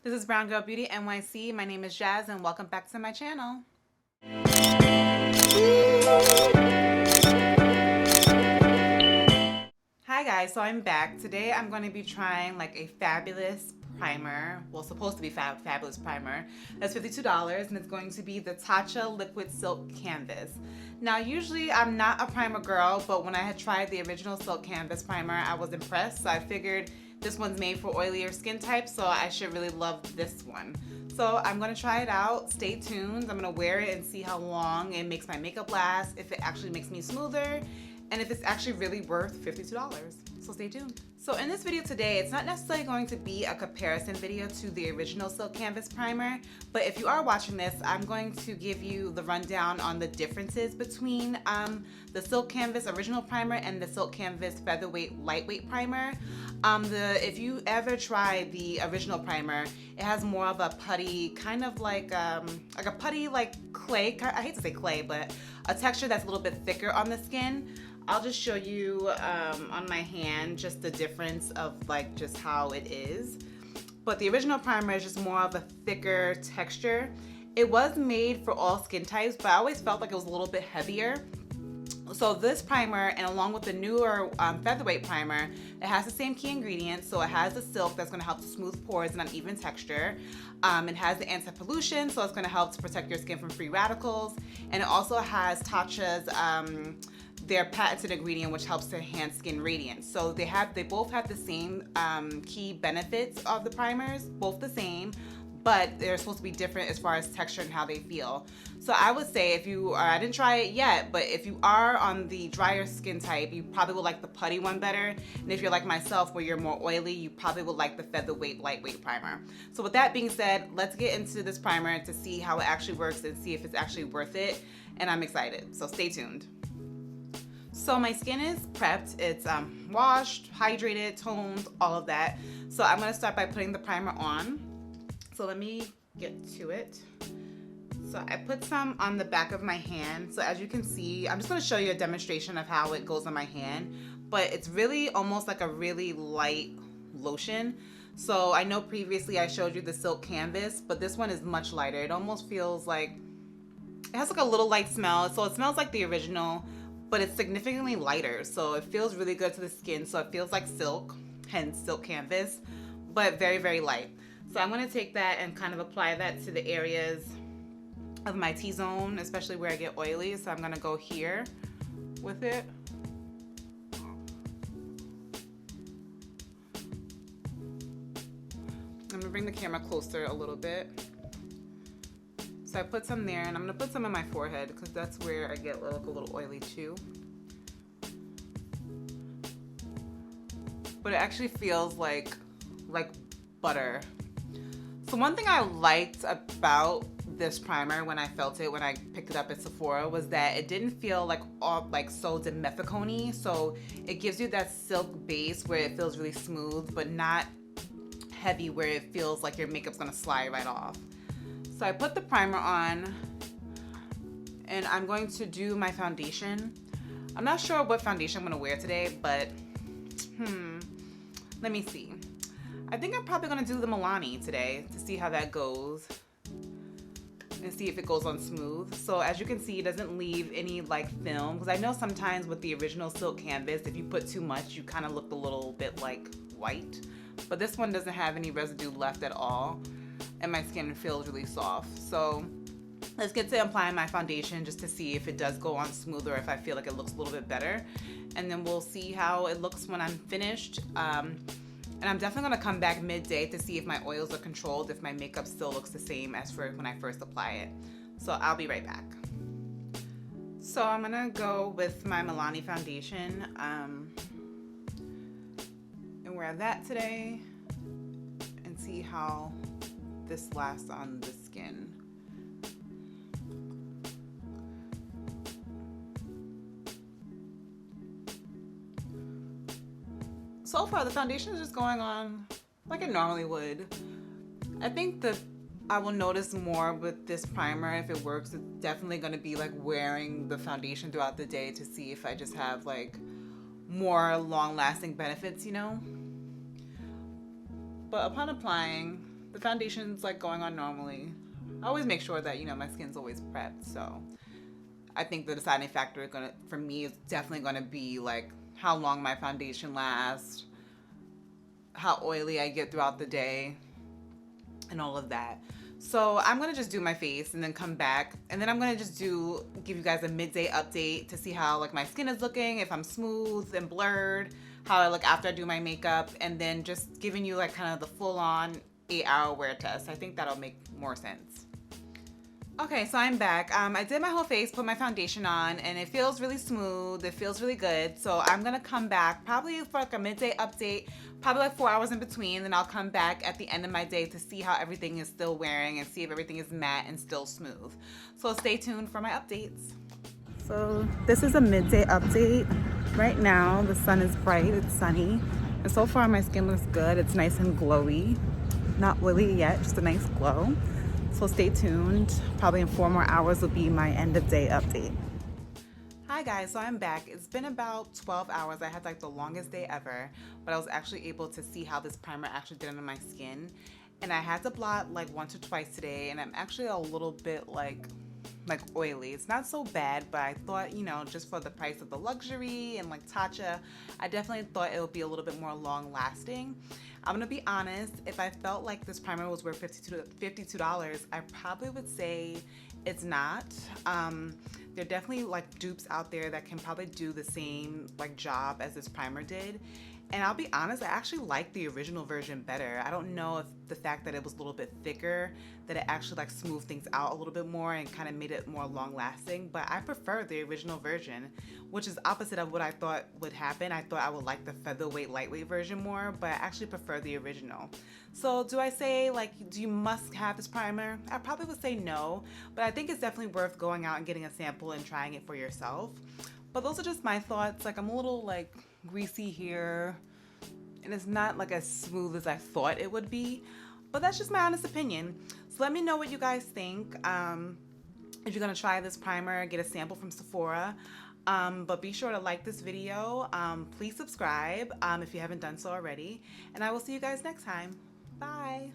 This is Brown Girl Beauty NYC. My name is Jazz and welcome back to my channel. Hi guys, so I'm back. Today I'm going to be trying like a fabulous primer. Well, supposed to be fabulous primer. That's $52 and it's going to be the Tatcha Liquid Silk Canvas. Now usually I'm not a primer girl, but when I had tried the original Silk Canvas primer, I was impressed. So I figured this one's made for oilier skin types, so I should really love this one. So I'm gonna try it out. Stay tuned. I'm gonna wear it and see how long it makes my makeup last, if it actually makes me smoother, and if it's actually really worth $52. So stay tuned. So in this video today, it's not necessarily going to be a comparison video to the original Silk Canvas primer, but if you are watching this, I'm going to give you the rundown on the differences between the Silk Canvas original primer and the Silk Canvas Featherweight Lightweight primer. If you ever try the original primer, it has more of a putty, kind of like a putty like clay. I hate to say clay, but a texture that's a little bit thicker on the skin. I'll just show you on my hand just the difference of like just how it is. But the original primer is just more of a thicker texture. It was made for all skin types, but I always felt like it was a little bit heavier. So this primer, and along with the newer Featherweight primer, it has the same key ingredients. So it has the silk that's going to help to smooth pores and uneven texture. It has the anti-pollution, so it's going to help to protect your skin from free radicals. And it also has Tatcha's their patented ingredient, which helps to enhance skin radiance. So they both have the same key benefits of the primers, both the same, but they're supposed to be different as far as texture and how they feel. So I would say if you are, I didn't try it yet, but if you are on the drier skin type, you probably will like the putty one better. And if you're like myself, where you're more oily, you probably will like the Featherweight Lightweight primer. So with that being said, let's get into this primer to see how it actually works and see if it's actually worth it. And I'm excited, so stay tuned. So my skin is prepped. It's washed, hydrated, toned, all of that. So I'm gonna start by putting the primer on. So let me get to it. So I put some on the back of my hand. So as you can see, I'm just gonna show you a demonstration of how it goes on my hand, but it's really almost like a really light lotion. So I know previously I showed you the Silk Canvas, but this one is much lighter. It almost feels like, it has like a little light smell. So it smells like the original, but it's significantly lighter. So it feels really good to the skin. So it feels like silk, hence Silk Canvas, but very, very light. So I'm gonna take that and kind of apply that to the areas of my T-zone, especially where I get oily. So I'm gonna go here with it. I'm gonna bring the camera closer a little bit. So I put some there, and I'm gonna put some in my forehead because that's where I get like a little oily too. But it actually feels like butter. So one thing I liked about this primer when I felt it, when I picked it up at Sephora, was that it didn't feel like all like so demifficone. So it gives you that silk base where it feels really smooth, but not heavy where it feels like your makeup's gonna slide right off. So I put the primer on, and I'm going to do my foundation. I'm not sure what foundation I'm gonna wear today, but let me see. I think I'm probably gonna do the Milani today to see how that goes and see if it goes on smooth. So as you can see, it doesn't leave any like film, because I know sometimes with the original Silk Canvas, if you put too much, you kind of look a little bit like white. But this one doesn't have any residue left at all, and my skin feels really soft. So let's get to applying my foundation just to see if it does go on smoother, if I feel like it looks a little bit better. And then we'll see how it looks when I'm finished. And I'm definitely gonna come back midday to see if my oils are controlled, if my makeup still looks the same as for when I first apply it. So I'll be right back. So I'm gonna go with my Milani foundation and wear that today and see how this lasts on the skin. So far, the foundation is just going on like it normally would. I think that I will notice more with this primer if it works. It's definitely going to be like wearing the foundation throughout the day to see if I just have like more long-lasting benefits, you know? But upon applying, The foundation's like going on normally. I always make sure that, you know, my skin's always prepped. So I think the deciding factor for me is definitely gonna be like how long my foundation lasts, how oily I get throughout the day, and all of that. So I'm gonna just do my face and then come back, and then I'm gonna just give you guys a midday update to see how like my skin is looking, if I'm smooth and blurred, how I look after I do my makeup, and then just giving you like kind of the full-on 8-hour wear test. I think that'll make more sense. Okay, so I'm back. I did my whole face, put my foundation on, and it feels really smooth. It feels really good. So I'm gonna come back probably for like a midday update, probably like 4 hours in between. Then I'll come back at the end of my day to see how everything is still wearing and see if everything is matte and still smooth. So stay tuned for my updates. So this is a midday update. Right now, the sun is bright, it's sunny. And so far my skin looks good. It's nice and glowy. Not oily yet, just a nice glow. So stay tuned. Probably in 4 more hours will be my end of day update. Hi guys, so I'm back. It's been about 12 hours. I had like the longest day ever, but I was actually able to see how this primer actually did under my skin. And I had to blot like once or twice today, and I'm actually a little bit like oily. It's not so bad, but I thought, you know, just for the price of the luxury and like Tatcha, I definitely thought it would be a little bit more long lasting. I'm gonna be honest, if I felt like this primer was worth $52, I probably would say it's not. There are definitely like dupes out there that can probably do the same like job as this primer did. And I'll be honest, I actually like the original version better. I don't know if the fact that it was a little bit thicker, that it actually like smoothed things out a little bit more and kind of made it more long lasting, but I prefer the original version, which is opposite of what I thought would happen. I thought I would like the featherweight, lightweight version more, but I actually prefer the original. So do I say like, do you must have this primer? I probably would say no, but I think it's definitely worth going out and getting a sample and trying it for yourself. But those are just my thoughts. Like I'm a little like greasy here, and it's not like as smooth as I thought it would be, but that's just my honest opinion. So let me know what you guys think. If you're gonna try this primer, get a sample from Sephora. But be sure to like this video. Please subscribe if you haven't done so already, and I will see you guys next time. Bye.